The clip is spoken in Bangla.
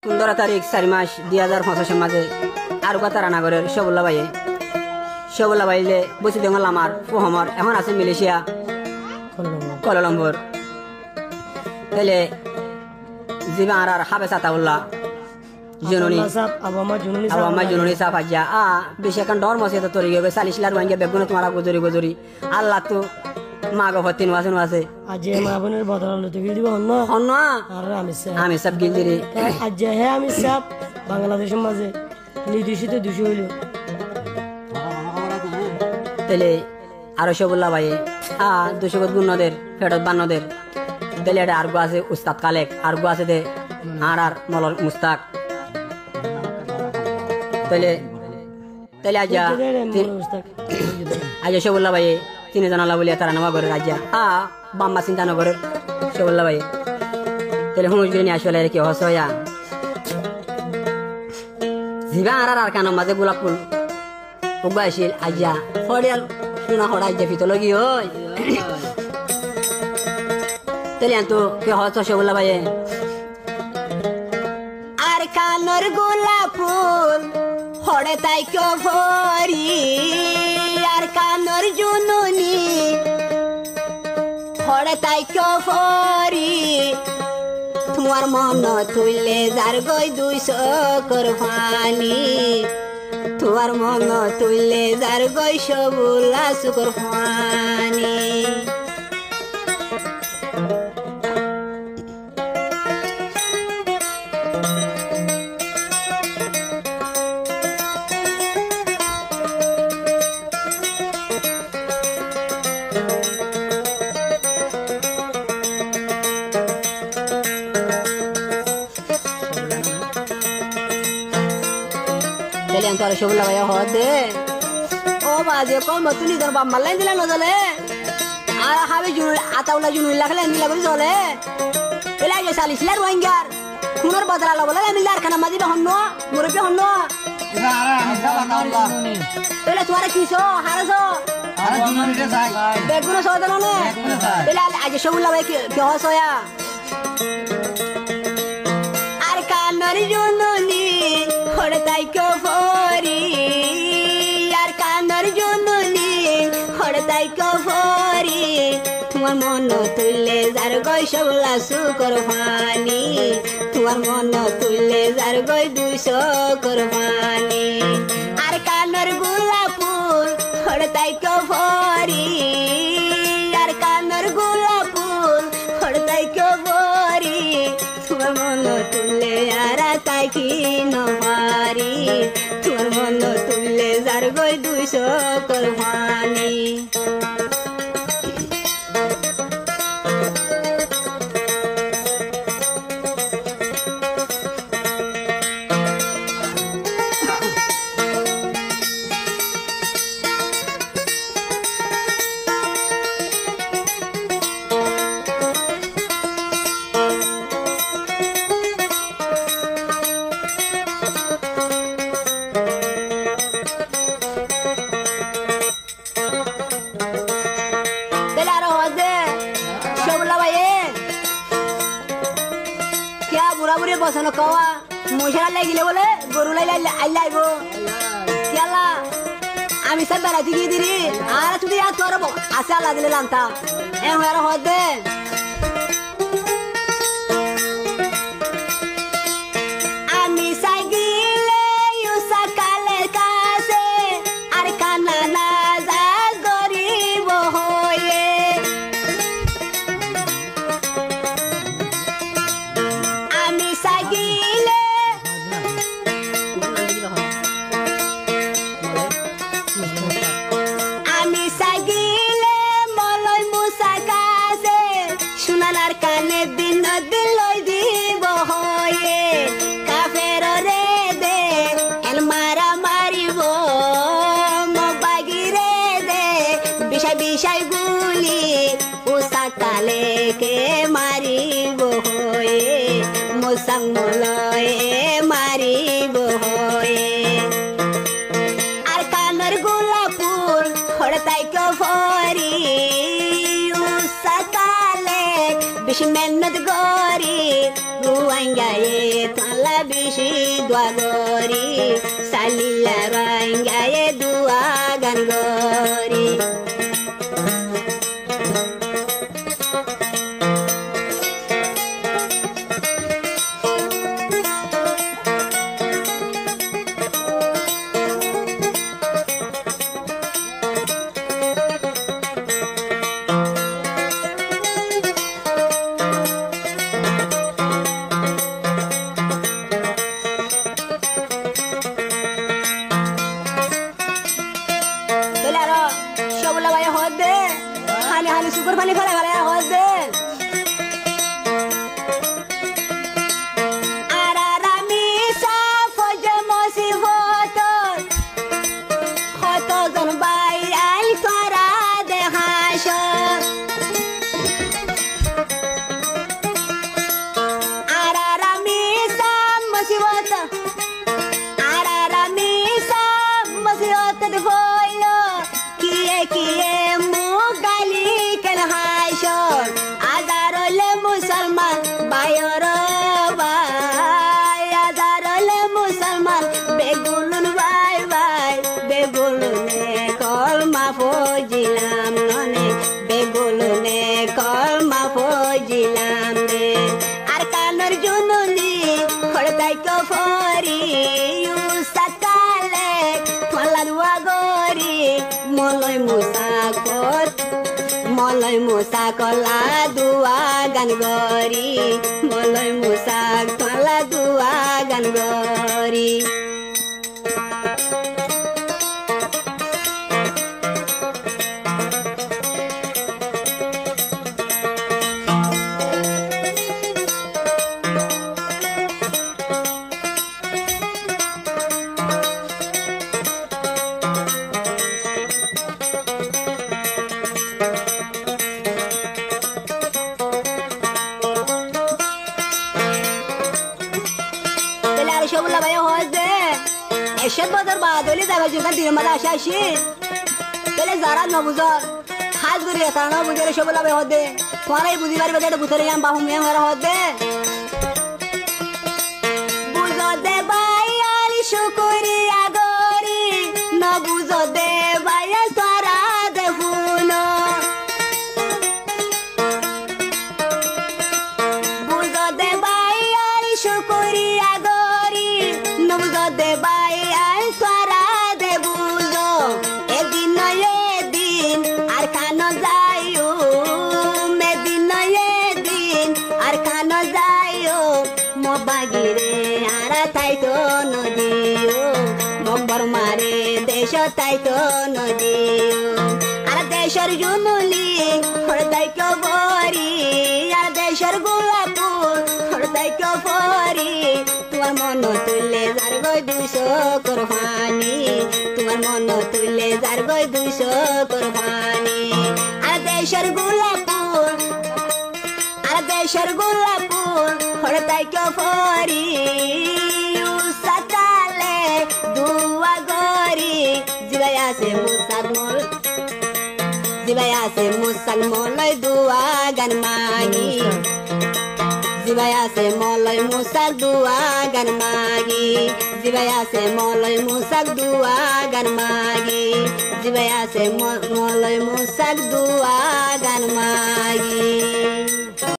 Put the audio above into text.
15 তারিখ 4 মাস 2025 মাঝে আরুগাতা রানাগরের শবুল্লা বাইলে বসে দেঙ্গল আমার ফোহমর এখন আছে মালয়েশিয়া কলালামপুর তেলে জিবা আর হাবে সাতাউল্লাহ জুনুনি আবামা জুনুনি সাফ আজ্জা বেশি এখন ডর মসে তো তরি গবে 40 লাখ ওয়াঙ্গে বেগুন তোমারা গজরি আল্লাহ তো মা গো হতিন ওয়াসন ওয়াসে আজে মা বোনের বদল তো গিল দিব হন্ন আর আমি সব গিলজিরি আজে হে আমি সব বাংলাদেশের মাঝে নির্দেশিত 200 হইল তেলে আরো শবুল্লাহ ভাই 200 গুণদের ফেরত বান্নদের তেলে এটা আরগো আছে উস্তাদ কালেক আরগো আছে দে আর মলর মুস্তাক তেলে আজ শবুল্লাহ ভাই 3 জন আল্লাহ বলিয়া তারা নামা করে রাজা বাম্মা চিন্তা নগরের শবুল্লাহ ভাই তেলে হুমুজগিরি নিয়ে আসলে কি হসয়া জিবা আর কানো মাঝে গোলাপ ফুল উগাইছিল আজ্জা ফড়িয়াল শুনা হড়া আজ্জা ফিতল কি হয় তেলে তো কে হস শবুল্লাহ ভাই আর কানোর গোলাপ ফুল হড়ে তাই কে ভরি আর কানোর জুনুনি হড়ে তাই কে ভরি তোমার মন তুললে যার গই 200 করবানি তোমার মন তুললে যার গই শবুল্লাহ সুকরবানি Antara shobula vaya hode o baje ko matuli dar ba malai dila no dole ara habe junul ataula junul lakhla ndila bari dole ela je 40 lar wangar kunor badala la bola nilar kana madi ba honno murbe honno ara ana Allah ela tuara kiso haraso ara junul de sai beguno sodano ne ela aje shobula vaya ki hosoya ar kanor jununi hore tai ko ভরি আর কানোর জুনুনি হড়ে তাই কো ভরি তোমার মন তুললে যার গই শবুল্লাহ সুকরবানি তোমার মন তুললে যার গই 200 করবানি আর কানোর গোলাপ ফুল হড়ে তাই কো ভরি আর কানোর গোলাপ ফুল হড়ে তাই কো ভরি তোমার মন তুললে আর তাই কি নমারি তোমার মন তুললে যার গই 200 করবানি বসানো কওয়া মশারা লাগিলে বলে গরু আইলাইব ইয়ালা আমি সব বেড়াতে গিয়ে দিলি আর তুই আর তোর আসে আল্লাহ দিলে লান্তা এ হয়ে হদে আমি সাইগিলে ইউসা কালে কাছে আর কানা না যা গরিব হয়ে আমি সাগিলে মলয় মুসা কাছে সোনার কানে দিন দিলই দিব হয়ে কাফের রে দে এল মারা মারিব মবাগিরে দে বিষয় গুলি উসা কালে কে মারিব হয়ে মোসাং মলয়ে মারিব হয়ে আর কানোর গোলাপ ফুল হড়ে তাই কো ভরি উসা কালে বেশি মেহনত গরি রুয়াঙ্গায়ে তালা বেশি দোয়া গরি সালিলা রঙ্গায়ে দুয়া গান গরি সুপার পানি ফেলা গেলে হচ্ছে আর আমি সাফজে মসি হতজন বাইরাল করা দেখাস আর আমি সাম মসিবত আর আমি সাম মসিবত হইল কিয়ে কিয়ে আজারলে মুসলমান বায়র ভাই আজারলে মুসলমান বেগুলুন ভাই ভাই বেগুলুনে কলমা ফজিলাম ননে বেগুলুনে কলমা ফজিলাম রে আর কানর জুনুনি খড়তাই কফরি সাকালে ফলারুয়া গরি মলয় মুসাকত মলয় মুসা কলা দুয়া গান গরি মলয় মুসা কলা দুয়া গান গরি شغل بيا هوزه الشد بدر بعد ولی زوجی دیر مدا شاشی ولی زارات نبوزار خاص گری اتانا بودیر شغل بيا هوده توانای بودی باری بده بوتریام باهم میام ور هوده بوزاده بایالی شکریه گاری نبوزاده بایا سارا دفونو بوزاده بایالی شکریه নবুজতে বাই আই সারা দে বুঝো এদিন এদিন আর খানো যাইও মেদিন এদিন আর খানো যাইও মবাগিরে আর তাই তো নদিও মকবর মারে দেশ তাই তো নদিও আর দেশের জুনুলি হরদাই কবরি আর দেশের গোলাপুর হরদাই কবরি তোমার মন তুলে যার গই 200 কোরবানি তোমার মন তুলে যার গই 200 কোরবানি আর দেশের গোলাপুর হরদাই কবরি সাকালে দুয়া গরি জিবায়াসে মুসালমলয় দুয়া গান মাগি জিবায়াসে মলয় মুসাক দুয়া গান মাগি জিবায়াসে মলয় মুসাক দুয়া গান মাগি জিবায়াসে মলয় মুসাক দুয়া গান মাগি